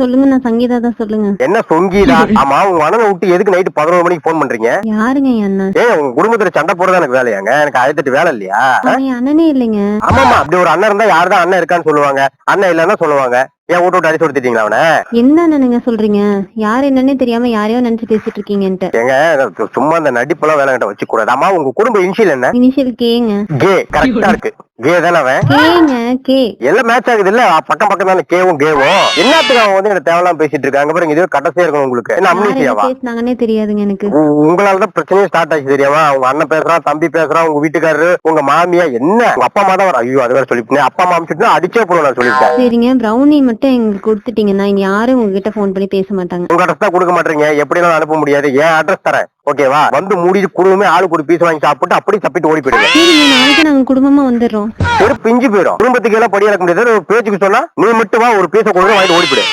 சொல்லுங்க, நான் சங்கீதா தான். சொல்லுங்க. என்ன சொங்கீதா? ஆமா, உங்க அண்ணனை விட்டு எதுக்கு நைட்டு 11 மணிக்கு போன் பண்றீங்க? யாருங்க என் அண்ணன்? ஏன் உங்க குடும்பத்துல சண்டை போடுறதா எனக்கு வேலையாங்க? எனக்கு 1008 வேலை இல்லையா? அவன் என் அண்ணனே இல்லைங்க. ஆமாமா, அப்படி ஒரு அண்ணன் இருந்தா யாருதான் அண்ணன் இருக்கான்னு சொல்லுவாங்க. அண்ணன் இல்லன்னா சொல்லுவாங்க. ஏன் வீட்டு விட்டு அடிச்சு கொடுத்துட்டீங்களா அவனை? என்ன அண்ணனுங்க சொல்றீங்க? யார் என்னன்னே தெரியாம யாரையோ நினைச்சு பேசிட்டு இருக்கீங்கன்ட்டு. ஏங்க, சும்மா அந்த நடிப்பெல்லாம் வேலை கிட்ட வச்சு கூடாது. ஆமா, உங்க குடும்ப இனிஷியல் என்ன? இனிஷியல் கேங்க. கே கரெக்டா இருக்கு. கே தானே அவன்? கேங்க கே. எல்லாம் மேட்ச் ஆகுது இல்ல? பக்கம் பக்கம் தானே கேவும் கேவும். என்னத்துக்கு அவன் வந்து எனக்கு தேவையில்லாம பேசிட்டு இருக்காங்க பாருங்க. இது கடைசியா இருக்கணும் உங்களுக்கு. என்ன யார் என்ன அம்னீசியாவா? பேசுனாங்கன்னே தெரியாதுங்க எனக்கு. உங்களாலதான் பிரச்சனையே ஸ்டார்ட் ஆச்சு தெரியாமா? உங்க அண்ணன் பேசுறான், தம்பி பேசுறான், உங்க வீட்டுக்காரரு, உங்க மாமியா, என்ன உங்க அப்பா அம்மா தான் வர. ஐயோ, அது வேற சொல்லிட்டேன். அப்பா அம்மா அமிச்சுட்டு அடிச்சே போடுவோம் நான் சொல்லிட்டேன். சரிங்க, பிரௌனி மட்டும் எங்களுக்கு கொடுத்துட்டீங்கன்னா இனி யாரும் உங்ககிட்ட போன் பண்ணி பேச மாட்டாங்க. உங்க அட்ரஸ் தான் கொடுக்க மாட்டீங்க. எப்படினாலும் அனுப்ப முடியாது. ஏன் அட்ரஸ் தரேன், ஓகேவா? வந்து மூடிட்டு குடும்பமே ஆளுக்கு ஒரு பீஸ் வாங்கி சாப்பிட்டு அப்படி தப்பிட்டு ஓடி போயிடுங்க. சரிங்க, நாளைக்கு நாங்க குடும்பமா வந்துடுறோம். ஒரு பிஞ்சு போயிடும். குடும்பத்துக்கு எல்லாம் படி இறக்க முடியாது. ஒரு பேச்சுக்கு சொன்னா நீ மட்டும் வா, ஒரு பீஸை கொடுங்க வாங்கிட்டு ஓடி போயிடு.